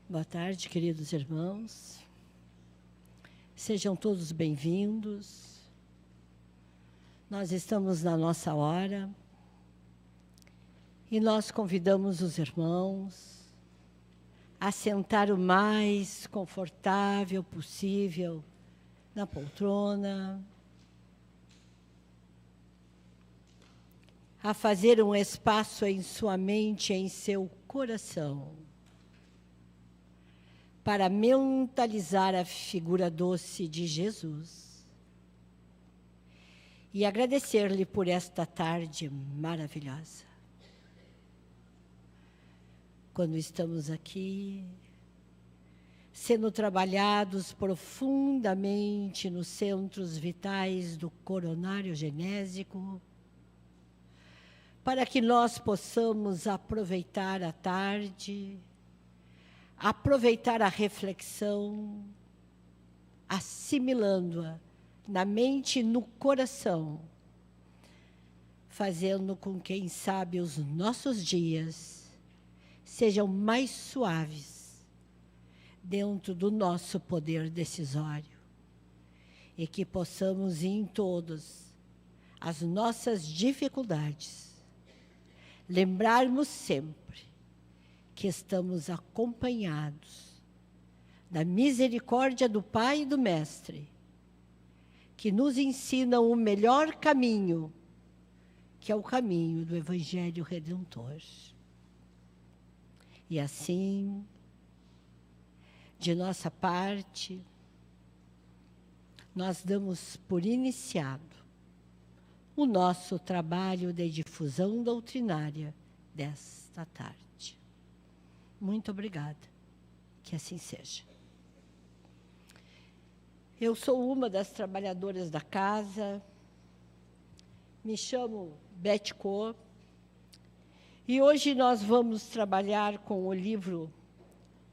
Boa tarde, queridos irmãos. Sejam todos bem-vindos. Nós estamos na nossa hora e nós convidamos os irmãos a sentar o mais confortável possível na poltrona, a fazer um espaço em sua mente, em seu coração, para mentalizar a figura doce de Jesus e agradecer-lhe por esta tarde maravilhosa. Quando estamos aqui, sendo trabalhados profundamente nos centros vitais do coronário genésico, para que nós possamos aproveitar a tarde, aproveitar a reflexão, assimilando-a na mente e no coração, fazendo com que, quem sabe, os nossos dias sejam mais suaves dentro do nosso poder decisório e que possamos, em todas as nossas dificuldades, lembrarmos sempre que estamos acompanhados da misericórdia do Pai e do Mestre, que nos ensinam o melhor caminho, que é o caminho do Evangelho Redentor. E assim, de nossa parte, nós damos por iniciado o nosso trabalho de difusão doutrinária desta tarde. Muito obrigada, que assim seja. Eu sou uma das trabalhadoras da casa, me chamo Beth Cor, e hoje nós vamos trabalhar com o livro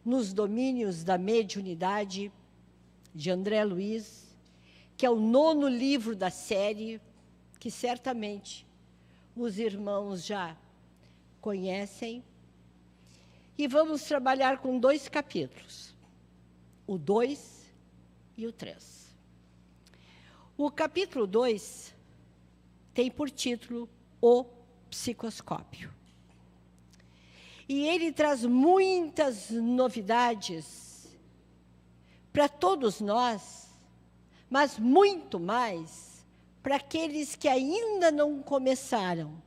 Nos Domínios da Mediunidade, de André Luiz, que é o 9º livro da série, que certamente os irmãos já conhecem. E vamos trabalhar com 2 capítulos, o 2 e o 3. O capítulo 2 tem por título O Psicoscópio. E ele traz muitas novidades para todos nós, mas muito mais para aqueles que ainda não começaram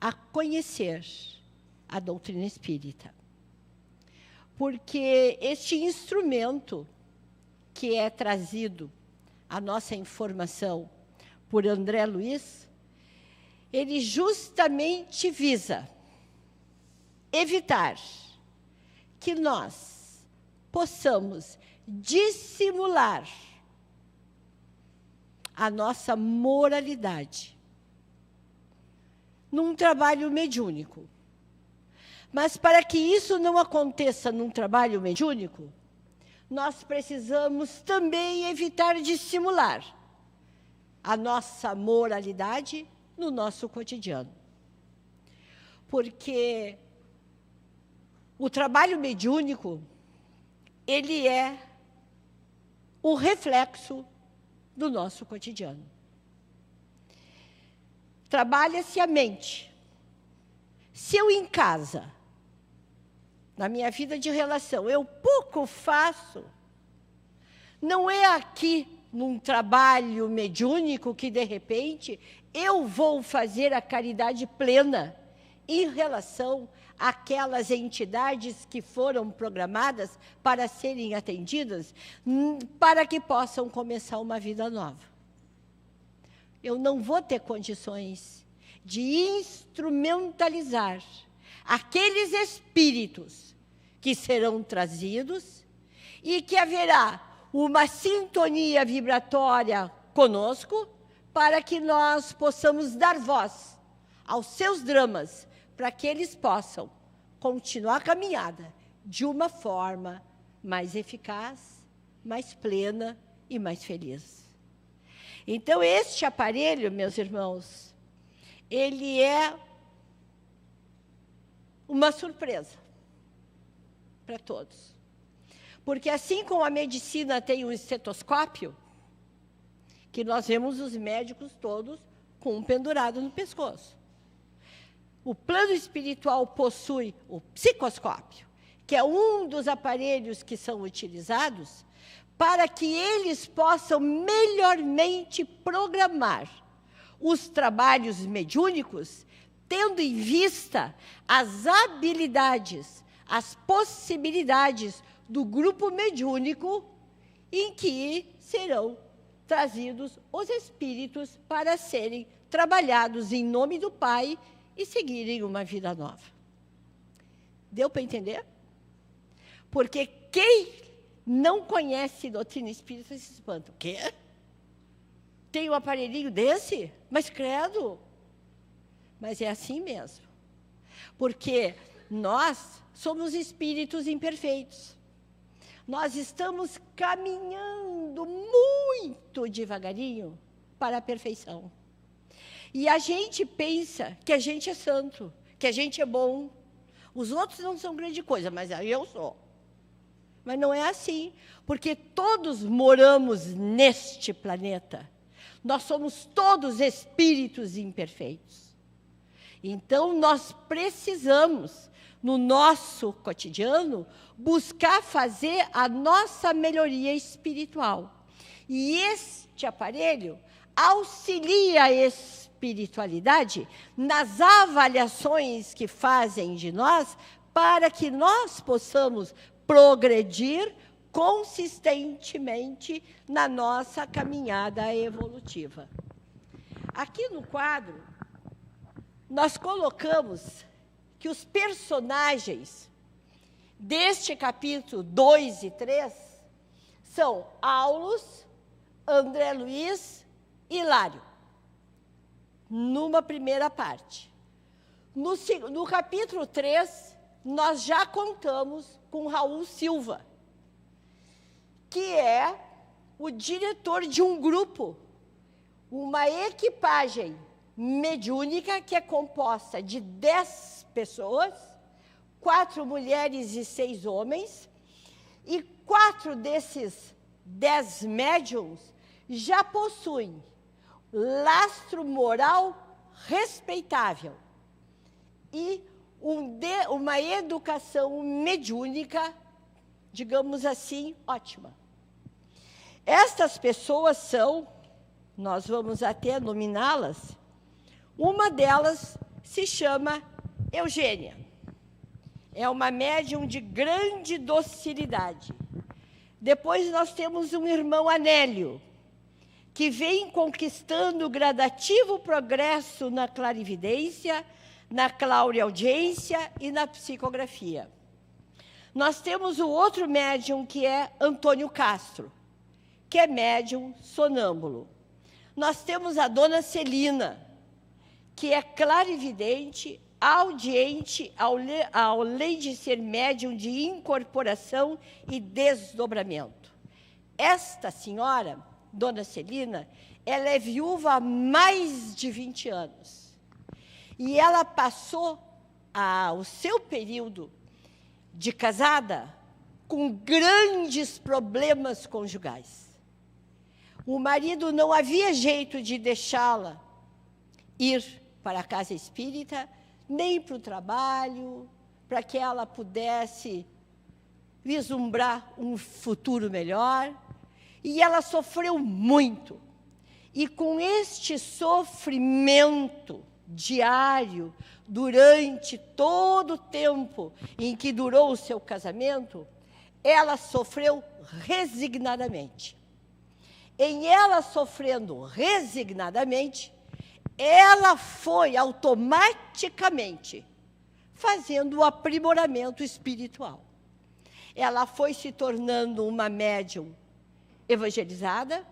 a conhecer a doutrina espírita. Porque este instrumento que é trazido à nossa informação por André Luiz, ele justamente visa evitar que nós possamos dissimular a nossa moralidade num trabalho mediúnico. Mas para que isso não aconteça num trabalho mediúnico, nós precisamos também evitar dissimular a nossa moralidade no nosso cotidiano. Porque o trabalho mediúnico, ele é o reflexo do nosso cotidiano. Trabalha-se a mente. Se eu em casa, na minha vida de relação, eu pouco faço, não é aqui num trabalho mediúnico que, de repente, eu vou fazer a caridade plena em relação àquelas entidades que foram programadas para serem atendidas, para que possam começar uma vida nova. Eu não vou ter condições de instrumentalizar aqueles espíritos que serão trazidos e que haverá uma sintonia vibratória conosco para que nós possamos dar voz aos seus dramas, para que eles possam continuar a caminhada de uma forma mais eficaz, mais plena e mais feliz. Então, este aparelho, meus irmãos, ele é uma surpresa para todos. Porque assim como a medicina tem um estetoscópio, que nós vemos os médicos todos com um pendurado no pescoço. O plano espiritual possui o psicoscópio, que é um dos aparelhos que são utilizados para que eles possam melhormente programar os trabalhos mediúnicos, tendo em vista as habilidades, as possibilidades do grupo mediúnico em que serão trazidos os espíritos para serem trabalhados em nome do Pai e seguirem uma vida nova. Deu para entender? Porque quem não conhece doutrina espírita se espanta. O quê? Tem um aparelhinho desse? Mas credo! Mas é assim mesmo. Porque nós somos espíritos imperfeitos. Nós estamos caminhando muito devagarinho para a perfeição. E a gente pensa que a gente é santo, que a gente é bom. Os outros não são grande coisa, mas eu sou. Mas não é assim, porque todos moramos neste planeta. Nós somos todos espíritos imperfeitos. Então, nós precisamos, no nosso cotidiano, buscar fazer a nossa melhoria espiritual. E este aparelho auxilia a espiritualidade nas avaliações que fazem de nós, para que nós possamos progredir consistentemente na nossa caminhada evolutiva. Aqui no quadro, nós colocamos que os personagens deste capítulo 2 e 3 são Aulus, André Luiz e Hilário, numa primeira parte. No capítulo 3, nós já contamos com Raul Silva, que é o diretor de um grupo, uma equipagem mediúnica que é composta de 10 pessoas, 4 mulheres e 6 homens, e 4 desses 10 médiums já possuem lastro moral respeitável e uma educação mediúnica, digamos assim, ótima. Estas pessoas são, nós vamos até nominá-las, uma delas se chama Eugênia. É uma médium de grande docilidade. Depois nós temos um irmão Anélio, que vem conquistando gradativo progresso na clarividência, na clareaudiência e na psicografia. Nós temos o outro médium, que é Antônio Castro, que é médium sonâmbulo. Nós temos a dona Celina, que é clarividente, audiente, além de ser médium de incorporação e desdobramento. Esta senhora, dona Celina, ela é viúva há mais de 20 anos. E ela passou o seu período de casada com grandes problemas conjugais. O marido não havia jeito de deixá-la ir para a casa espírita, nem para o trabalho, para que ela pudesse vislumbrar um futuro melhor. E ela sofreu muito. E com este sofrimento diário, durante todo o tempo em que durou o seu casamento, ela sofreu resignadamente. Em ela sofrendo resignadamente, ela foi automaticamente fazendo o aprimoramento espiritual. Ela foi se tornando uma médium evangelizada,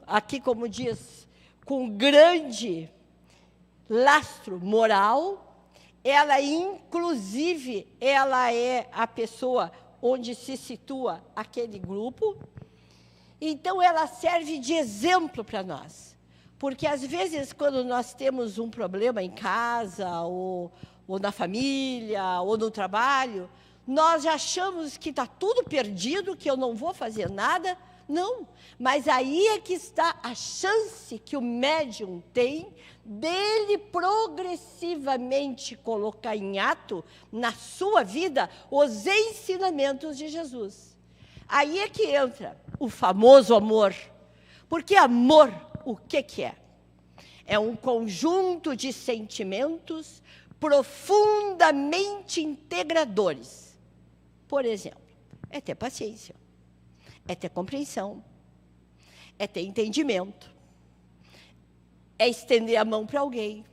aqui como diz, com grande lastro moral. Ela, inclusive, ela é a pessoa onde se situa aquele grupo. Então, ela serve de exemplo para nós. Porque, às vezes, quando nós temos um problema em casa, ou na família, ou no trabalho, nós achamos que está tudo perdido, que eu não vou fazer nada. Não, mas aí é que está a chance que o médium tem dele progressivamente colocar em ato na sua vida os ensinamentos de Jesus. Aí é que entra o famoso amor. Porque amor, o que é? É um conjunto de sentimentos profundamente integradores. Por exemplo, é ter paciência, é ter compreensão, é ter entendimento, é estender a mão para alguém,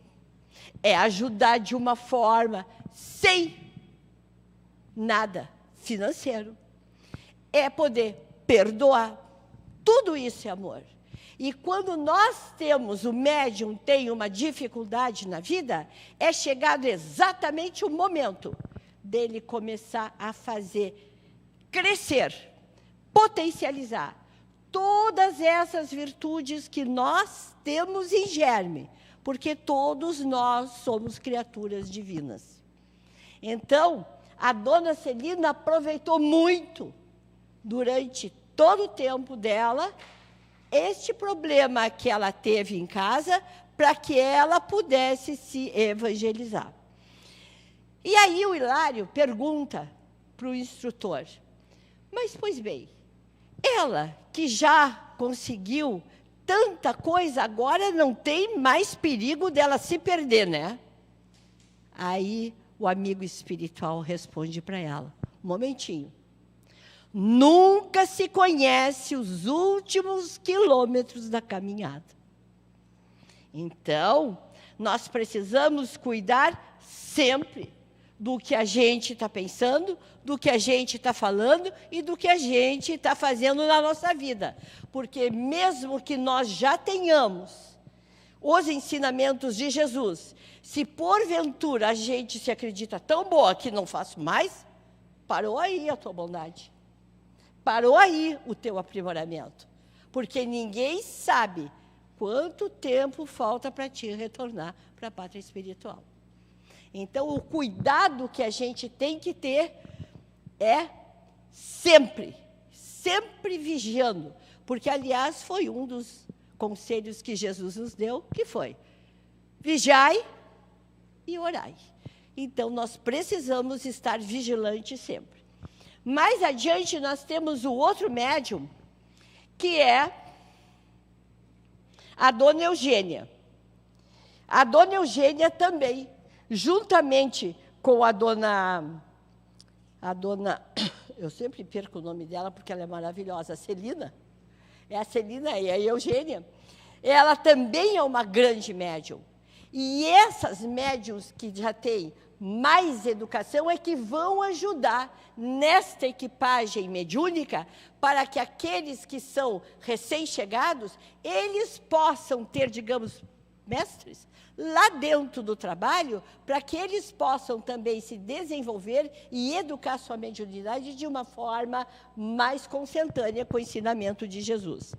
é ajudar de uma forma sem nada financeiro, é poder perdoar. Tudo isso é amor. E quando nós temos, o médium tem uma dificuldade na vida, é chegado exatamente o momento dele começar a fazer crescer, potencializar todas essas virtudes que nós temos em germe, porque todos nós somos criaturas divinas. Então, a dona Celina aproveitou muito, durante todo o tempo dela, este problema que ela teve em casa, para que ela pudesse se evangelizar. E aí o Hilário pergunta para o instrutor, mas, pois bem, ela que já conseguiu tanta coisa, agora não tem mais perigo dela se perder, né? Aí o amigo espiritual responde para ela, um momentinho. Nunca se conhece os últimos quilômetros da caminhada. Então, nós precisamos cuidar sempre do que a gente está pensando, do que a gente está falando e do que a gente está fazendo na nossa vida. Porque mesmo que nós já tenhamos os ensinamentos de Jesus, se porventura a gente se acredita tão boa que não faço mais, parou aí a tua bondade. Parou aí o teu aprimoramento, porque ninguém sabe quanto tempo falta para ti retornar para a pátria espiritual. Então, o cuidado que a gente tem que ter é sempre, sempre vigiando, porque, aliás, foi um dos conselhos que Jesus nos deu, que foi, vigiai e orai. Então, nós precisamos estar vigilantes sempre. Mais adiante, nós temos o outro médium, que é a dona Eugênia. A dona Eugênia também, juntamente com a dona, eu sempre perco o nome dela, porque ela é maravilhosa, a Celina. É a Celina e a Eugênia. Ela também é uma grande médium. E essas médiums que já têm mais educação é que vão ajudar nesta equipagem mediúnica para que aqueles que são recém-chegados, eles possam ter, digamos, mestres lá dentro do trabalho, para que eles possam também se desenvolver e educar sua mediunidade de uma forma mais consentânea com o ensinamento de Jesus.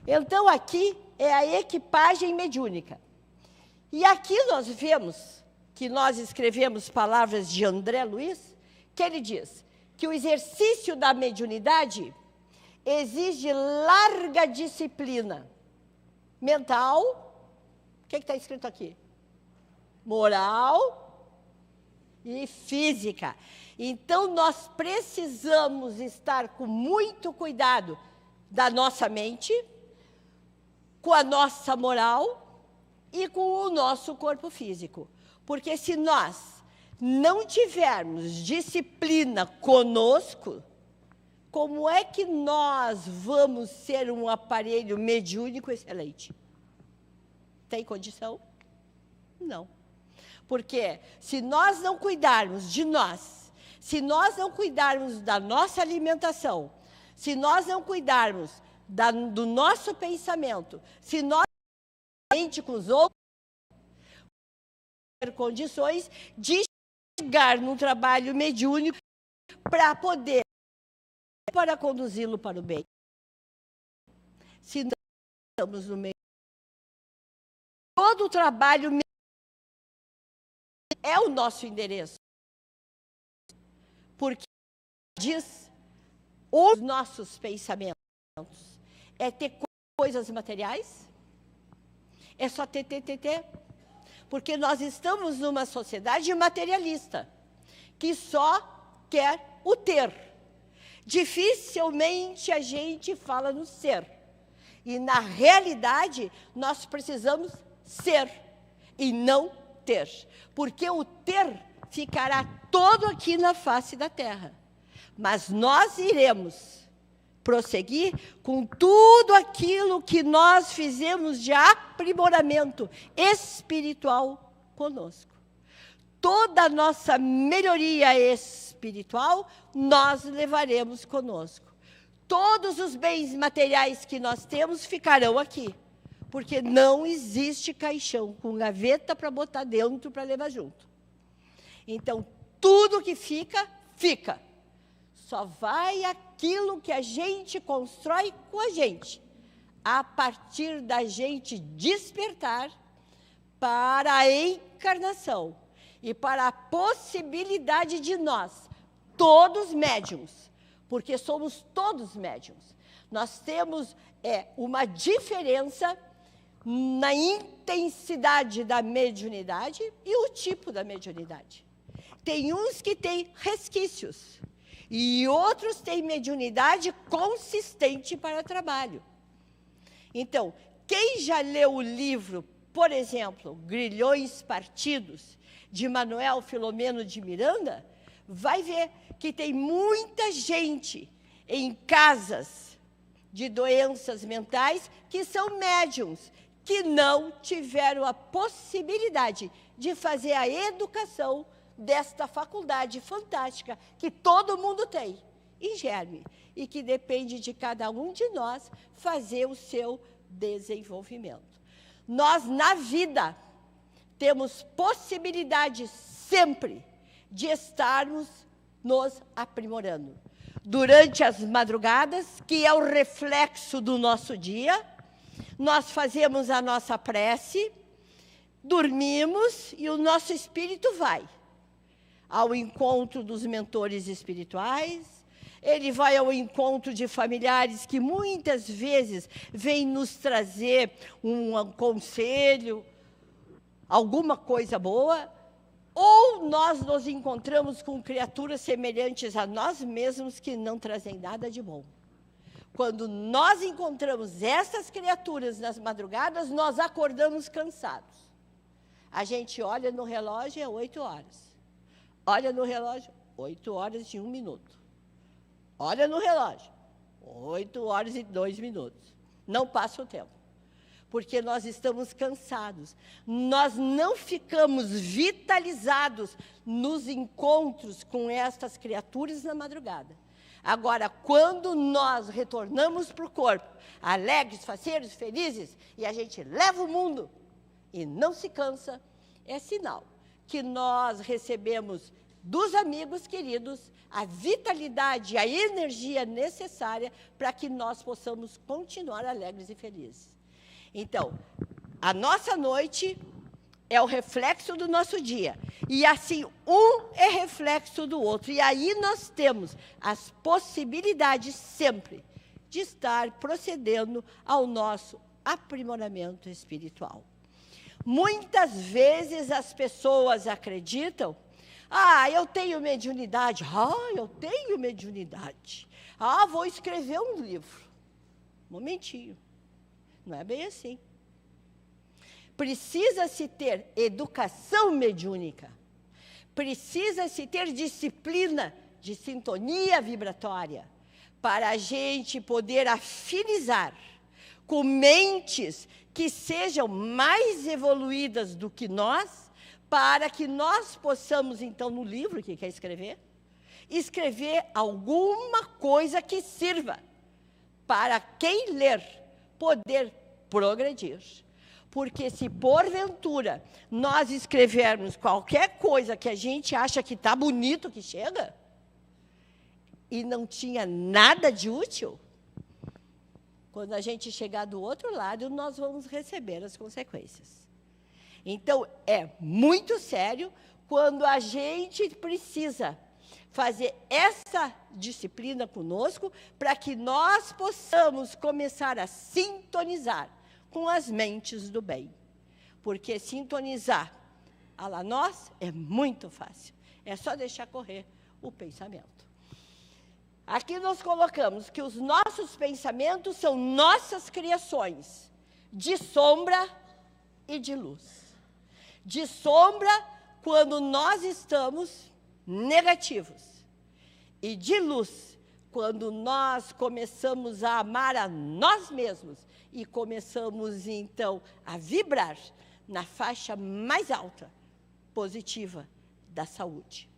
Então, aqui é a equipagem mediúnica. E aqui nós vemos que nós escrevemos palavras de André Luiz, que ele diz que o exercício da mediunidade exige larga disciplina mental, o que está escrito aqui? Moral e física. Então, nós precisamos estar com muito cuidado da nossa mente, com a nossa moral e com o nosso corpo físico. Porque se nós não tivermos disciplina conosco, como é que nós vamos ser um aparelho mediúnico excelente? Tem condição? Não. Porque se nós não cuidarmos de nós, se nós não cuidarmos da nossa alimentação, se nós não cuidarmos do nosso pensamento, se nós não com os outros, ter condições de chegar num trabalho mediúnico para poder conduzi-lo para o bem. Se não estamos no meio, todo o trabalho é o nosso endereço. Porque diz os nossos pensamentos é ter coisas materiais? É só ter. Porque nós estamos numa sociedade materialista, que só quer o ter. Dificilmente a gente fala no ser. E, na realidade, nós precisamos ser e não ter. Porque o ter ficará todo aqui na face da terra. Mas nós iremos prosseguir com tudo aquilo que nós fizemos de aprimoramento espiritual conosco. Toda a nossa melhoria espiritual nós levaremos conosco. Todos os bens materiais que nós temos ficarão aqui, porque não existe caixão com gaveta para botar dentro para levar junto. Então, tudo que fica, fica. Só vai aquilo que a gente constrói com a gente, a partir da gente despertar para a encarnação e para a possibilidade de nós, todos médiums, porque somos todos médiums. Nós temos uma diferença na intensidade da mediunidade e o tipo da mediunidade. Tem uns que têm resquícios, e outros têm mediunidade consistente para trabalho. Então, quem já leu o livro, por exemplo, Grilhões Partidos, de Manuel Filomeno de Miranda, vai ver que tem muita gente em casas de doenças mentais que são médiums, que não tiveram a possibilidade de fazer a educação desta faculdade fantástica que todo mundo tem, em germe, e que depende de cada um de nós fazer o seu desenvolvimento. Nós, na vida, temos possibilidade sempre de estarmos nos aprimorando. Durante as madrugadas, que é o reflexo do nosso dia, nós fazemos a nossa prece, dormimos e o nosso espírito vai ao encontro dos mentores espirituais, ele vai ao encontro de familiares que muitas vezes vêm nos trazer um conselho, alguma coisa boa, ou nós nos encontramos com criaturas semelhantes a nós mesmos que não trazem nada de bom. Quando nós encontramos essas criaturas nas madrugadas, nós acordamos cansados. A gente olha no relógio, é 8 horas. Olha no relógio, 8 horas e 1 minuto. Olha no relógio, 8 horas e 2 minutos. Não passa o tempo, porque nós estamos cansados. Nós não ficamos vitalizados nos encontros com estas criaturas na madrugada. Agora, quando nós retornamos para o corpo, alegres, faceiros, felizes, e a gente leva o mundo e não se cansa, é sinal que nós recebemos dos amigos queridos a vitalidade, a energia necessária para que nós possamos continuar alegres e felizes. Então, a nossa noite é o reflexo do nosso dia. E assim, um é reflexo do outro. E aí nós temos as possibilidades sempre de estar procedendo ao nosso aprimoramento espiritual. Muitas vezes as pessoas acreditam, eu tenho mediunidade. Eu tenho mediunidade. Vou escrever um livro. Momentinho. Não é bem assim. Precisa-se ter educação mediúnica. Precisa-se ter disciplina de sintonia vibratória para a gente poder afinizar com mentes que sejam mais evoluídas do que nós, para que nós possamos, então, no livro que quer escrever, escrever alguma coisa que sirva para quem ler poder progredir. Porque se, porventura, nós escrevermos qualquer coisa que a gente acha que está bonito, que chega, e não tinha nada de útil, quando a gente chegar do outro lado, nós vamos receber as consequências. Então, é muito sério quando a gente precisa fazer essa disciplina conosco para que nós possamos começar a sintonizar com as mentes do bem. Porque sintonizar a la nós é muito fácil. É só deixar correr o pensamento. Aqui nós colocamos que os nossos pensamentos são nossas criações, de sombra e de luz. De sombra, quando nós estamos negativos. E de luz, quando nós começamos a amar a nós mesmos e começamos, então, a vibrar na faixa mais alta, positiva, da saúde.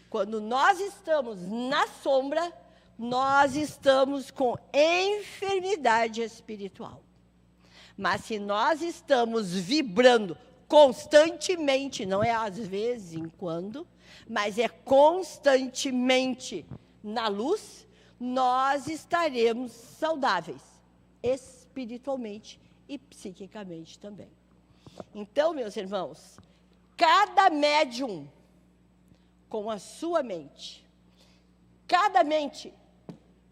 Quando nós estamos na sombra, nós estamos com enfermidade espiritual. Mas se nós estamos vibrando constantemente, não é às vezes em quando, mas é constantemente na luz, nós estaremos saudáveis, espiritualmente e psiquicamente também. Então, meus irmãos, cada médium com a sua mente, cada mente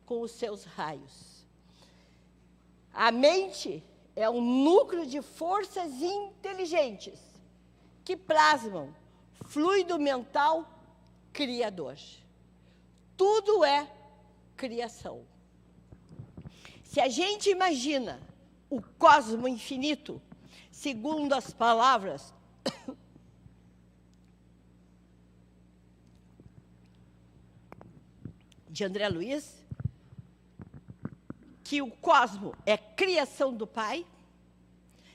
com os seus raios. A mente é um núcleo de forças inteligentes que plasmam fluido mental criador. Tudo é criação. Se a gente imagina o cosmo infinito, segundo as palavras de André Luiz, que o cosmo é criação do Pai,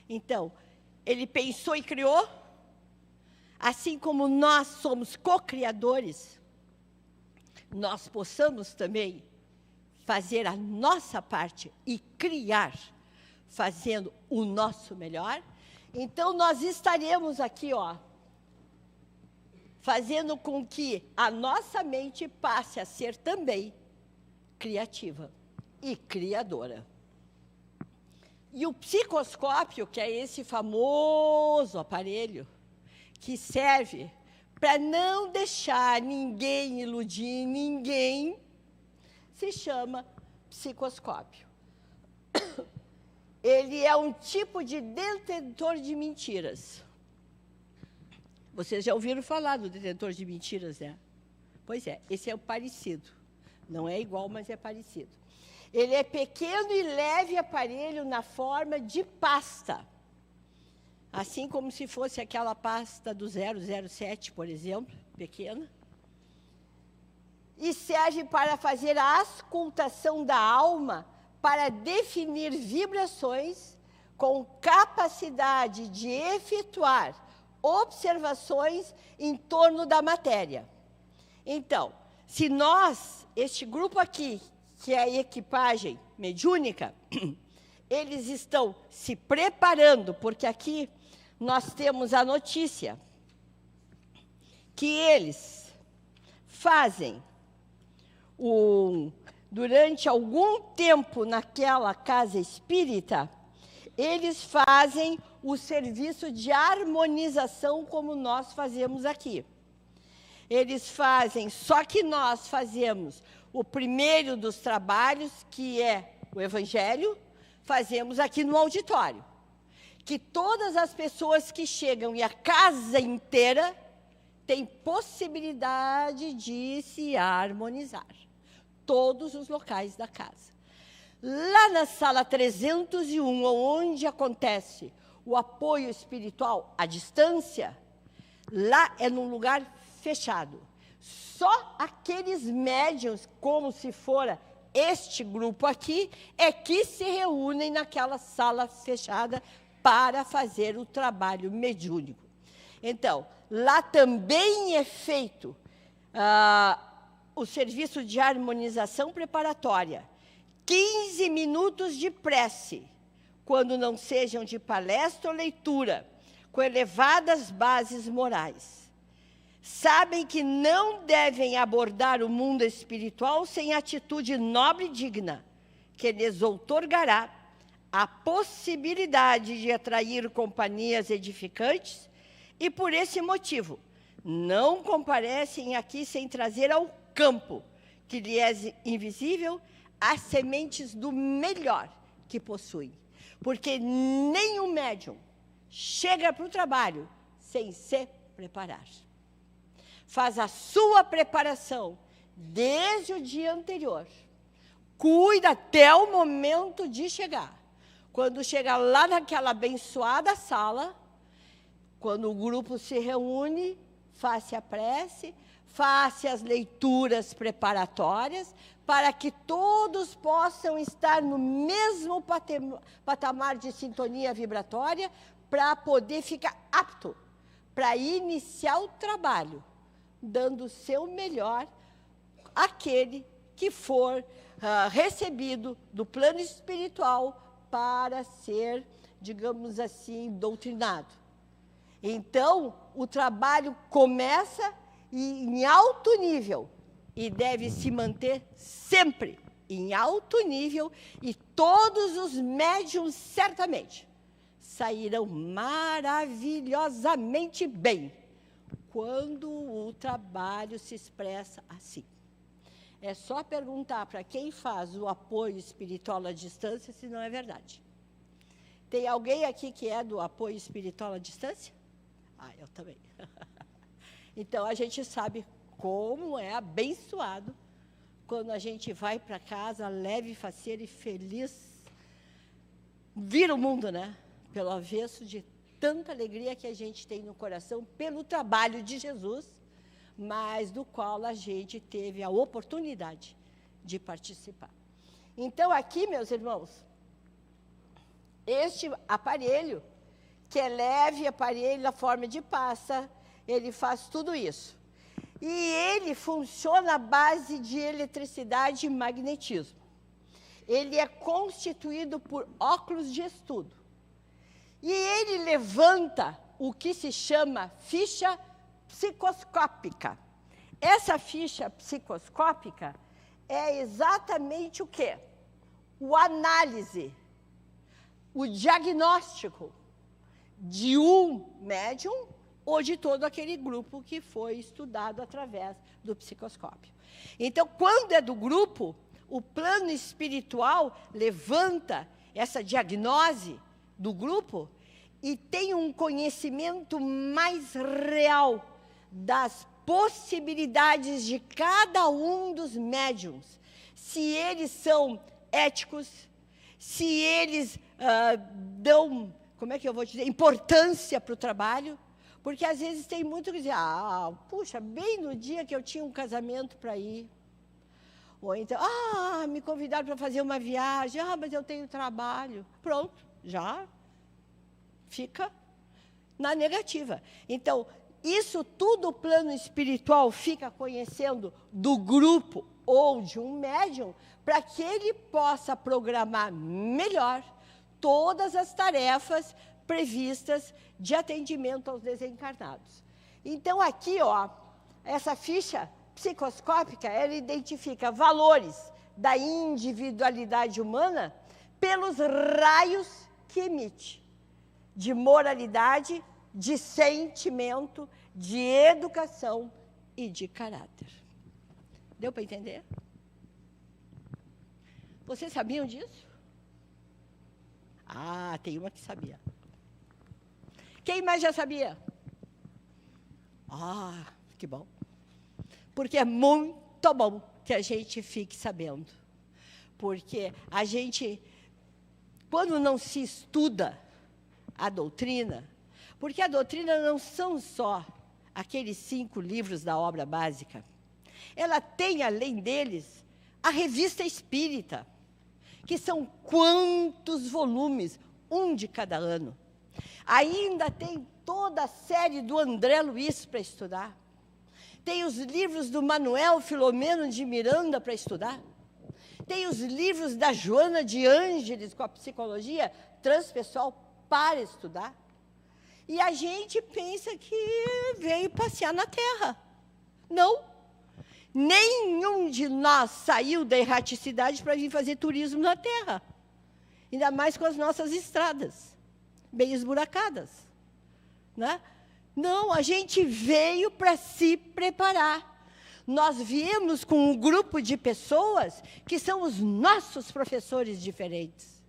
então, ele pensou e criou, assim como nós somos co-criadores, nós possamos também fazer a nossa parte e criar, fazendo o nosso melhor. Então, nós estaremos aqui, ó, fazendo com que a nossa mente passe a ser também criativa e criadora. E o psicoscópio, que é esse famoso aparelho, que serve para não deixar ninguém iludir ninguém, se chama psicoscópio. Ele é um tipo de detentor de mentiras. Vocês já ouviram falar do detentor de mentiras, né? Pois é, esse é o parecido. Não é igual, mas é parecido. Ele é pequeno e leve aparelho na forma de pasta. Assim como se fosse aquela pasta do 007, por exemplo, pequena. E serve para fazer a auscultação da alma, para definir vibrações com capacidade de efetuar observações em torno da matéria. Então, se nós, este grupo aqui, que é a equipagem mediúnica, eles estão se preparando, porque aqui nós temos a notícia que eles fazem, durante algum tempo naquela casa espírita, eles fazem o serviço de harmonização como nós fazemos aqui. Eles fazem, só que nós fazemos o primeiro dos trabalhos, que é o Evangelho, fazemos aqui no auditório. Que todas as pessoas que chegam e a casa inteira tem possibilidade de se harmonizar. Todos os locais da casa. Lá na sala 301, onde acontece o apoio espiritual à distância, lá é num lugar fechado. Só aqueles médiuns, como se fora este grupo aqui, é que se reúnem naquela sala fechada para fazer o trabalho mediúnico. Então, lá também é feito o serviço de harmonização preparatória. 15 minutos de prece, quando não sejam de palestra ou leitura, com elevadas bases morais. Sabem que não devem abordar o mundo espiritual sem atitude nobre e digna, que lhes outorgará a possibilidade de atrair companhias edificantes, e por esse motivo não comparecem aqui sem trazer campo que lhe é invisível, as sementes do melhor que possui. Porque nenhum médium chega para o trabalho sem se preparar. Faz a sua preparação desde o dia anterior. Cuida até o momento de chegar. Quando chega lá naquela abençoada sala, quando o grupo se reúne, faça a prece, faça as leituras preparatórias, para que todos possam estar no mesmo patamar de sintonia vibratória, para poder ficar apto para iniciar o trabalho, dando o seu melhor àquele que for recebido do plano espiritual para ser, digamos assim, doutrinado. Então, o trabalho começa em alto nível e deve se manter sempre em alto nível, e todos os médiuns, certamente, sairão maravilhosamente bem quando o trabalho se expressa assim. É só perguntar para quem faz o apoio espiritual à distância se não é verdade. Tem alguém aqui que é do apoio espiritual à distância? Ah, eu também. Então, a gente sabe como é abençoado quando a gente vai para casa leve, faceiro e feliz. Vira o mundo, né? Pelo avesso de tanta alegria que a gente tem no coração pelo trabalho de Jesus, mas do qual a gente teve a oportunidade de participar. Então, aqui, meus irmãos, este aparelho, que é leve, aparelho na forma de passa, ele faz tudo isso. E ele funciona à base de eletricidade e magnetismo. Ele é constituído por óculos de estudo. E ele levanta o que se chama ficha psicoscópica. Essa ficha psicoscópica é exatamente o quê? O análise, o diagnóstico de um médium ou de todo aquele grupo que foi estudado através do psicoscópio. Então, quando é do grupo, o plano espiritual levanta essa diagnose do grupo e tem um conhecimento mais real das possibilidades de cada um dos médiums, se eles são éticos, se eles dão, como é que eu vou dizer, importância para o trabalho, porque às vezes tem muito que dizer, puxa, bem no dia que eu tinha um casamento para ir, ou então, me convidaram para fazer uma viagem, mas eu tenho trabalho, pronto, já fica na negativa. Então, isso tudo o plano espiritual fica conhecendo do grupo ou de um médium, para que ele possa programar melhor todas as tarefas previstas de atendimento aos desencarnados. Então, aqui, essa ficha psicoscópica, ela identifica valores da individualidade humana pelos raios que emite, de moralidade, de sentimento, de educação e de caráter. Deu para entender? Vocês sabiam disso? Tem uma que sabia. Quem mais já sabia? Que bom. Porque é muito bom que a gente fique sabendo. Porque a gente, quando não se estuda a doutrina, porque a doutrina não são só aqueles 5 livros da obra básica. Ela tem, além deles, a Revista Espírita, que são quantos volumes? 1 de cada ano. Ainda tem toda a série do André Luiz para estudar. Tem os livros do Manuel Filomeno de Miranda para estudar. Tem os livros da Joana de Ângeles com a psicologia transpessoal para estudar. E a gente pensa que veio passear na Terra. Não. Nenhum de nós saiu da erraticidade para vir fazer turismo na Terra. Ainda mais com as nossas estradas, bem esburacadas. Né? Não, a gente veio para se preparar. Nós viemos com um grupo de pessoas que são os nossos professores diferentes.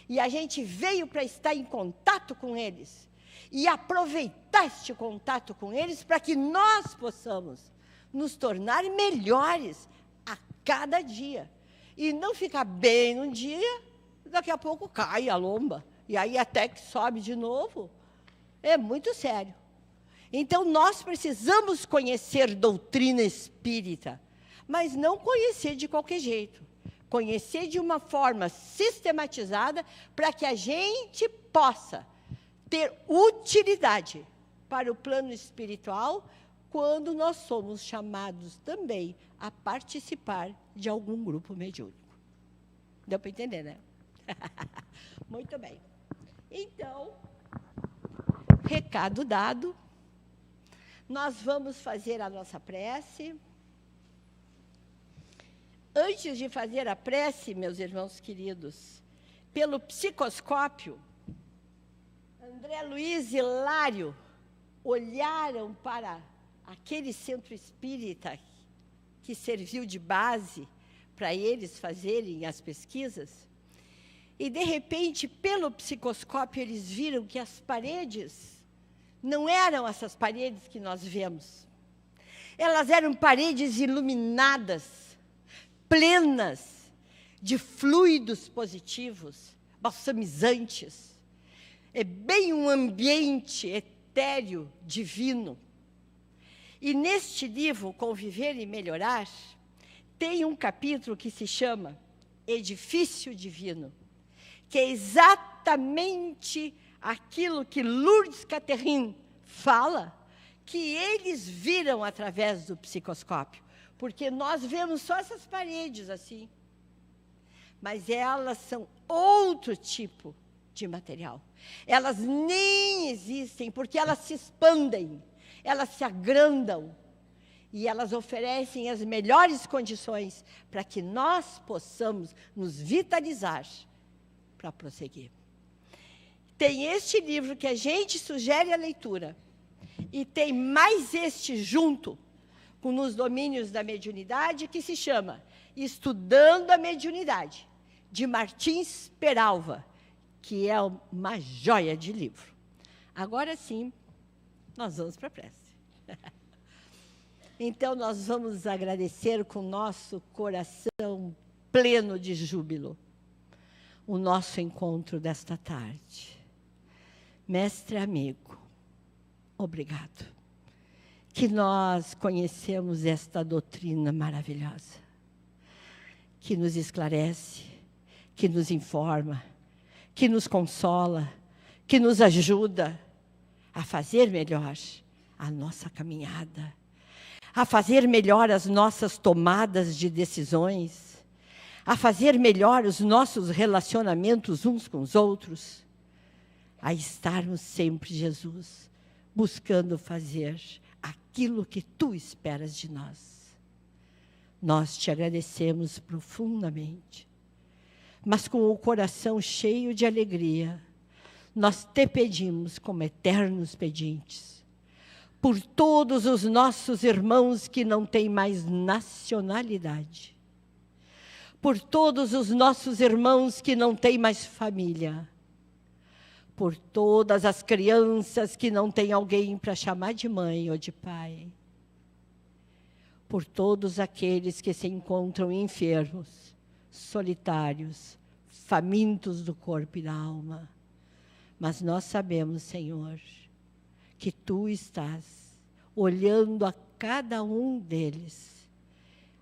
E a gente veio para estar em contato com eles e aproveitar este contato com eles para que nós possamos nos tornar melhores a cada dia. E não ficar bem num dia, daqui a pouco cai a lomba. E aí até que sobe de novo. É muito sério. Então, nós precisamos conhecer doutrina espírita, mas não conhecer de qualquer jeito. Conhecer de uma forma sistematizada para que a gente possa ter utilidade para o plano espiritual quando nós somos chamados também a participar de algum grupo mediúnico. Deu para entender, né? Muito bem. Então, recado dado, nós vamos fazer a nossa prece. Antes de fazer a prece, meus irmãos queridos, pelo psicoscópio, André Luiz e Lário olharam para aquele centro espírita que serviu de base para eles fazerem as pesquisas, e, de repente, pelo psicoscópio, eles viram que as paredes não eram essas paredes que nós vemos. Elas eram paredes iluminadas, plenas de fluidos positivos, balsamizantes. É bem um ambiente etéreo, divino. E neste livro, Conviver e Melhorar, tem um capítulo que se chama Edifício Divino, que é exatamente aquilo que Lourdes Catherine fala, que eles viram através do psicoscópio. Porque nós vemos só essas paredes assim. Mas elas são outro tipo de material. Elas nem existem, porque elas se expandem, elas se agrandam. E elas oferecem as melhores condições para que nós possamos nos vitalizar para prosseguir. Tem este livro que a gente sugere a leitura, e tem mais este junto, nos domínios da mediunidade, que se chama Estudando a Mediunidade, de Martins Peralva, que é uma joia de livro. Agora sim, nós vamos para a prece. Então, nós vamos agradecer com o nosso coração pleno de júbilo o nosso encontro desta tarde. Mestre amigo, obrigado. Que nós conhecemos esta doutrina maravilhosa, que nos esclarece, que nos informa, que nos consola, que nos ajuda a fazer melhor a nossa caminhada, a fazer melhor as nossas tomadas de decisões, a fazer melhor os nossos relacionamentos uns com os outros, a estarmos sempre, Jesus, buscando fazer aquilo que Tu esperas de nós. Nós Te agradecemos profundamente, mas com o coração cheio de alegria, nós Te pedimos como eternos pedintes, por todos os nossos irmãos que não têm mais nacionalidade, por todos os nossos irmãos que não têm mais família, por todas as crianças que não têm alguém para chamar de mãe ou de pai, por todos aqueles que se encontram enfermos, solitários, famintos do corpo e da alma. Mas nós sabemos, Senhor, que Tu estás olhando a cada um deles,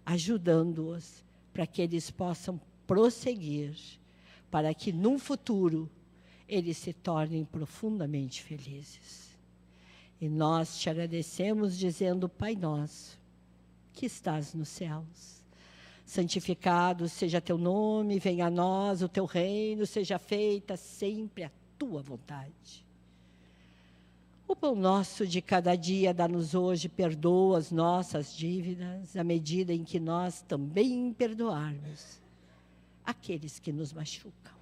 ajudando-os para que eles possam prosseguir, para que num futuro eles se tornem profundamente felizes. E nós Te agradecemos dizendo, Pai nosso, que estás nos céus, santificado seja Teu nome, venha a nós o Teu reino, seja feita sempre a Tua vontade. O pão nosso de cada dia dá-nos hoje, perdoa as nossas dívidas, à medida em que nós também perdoarmos aqueles que nos machucam.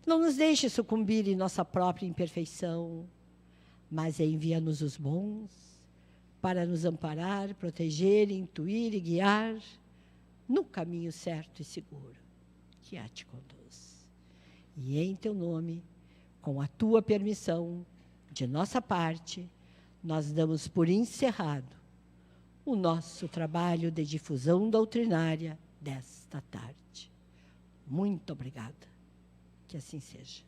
Não nos deixe sucumbir em nossa própria imperfeição, mas envia-nos os bons, para nos amparar, proteger, intuir e guiar no caminho certo e seguro que a te conduz. E em teu nome, com a tua permissão, de nossa parte, nós damos por encerrado o nosso trabalho de difusão doutrinária desta tarde. Muito obrigada. Que assim seja.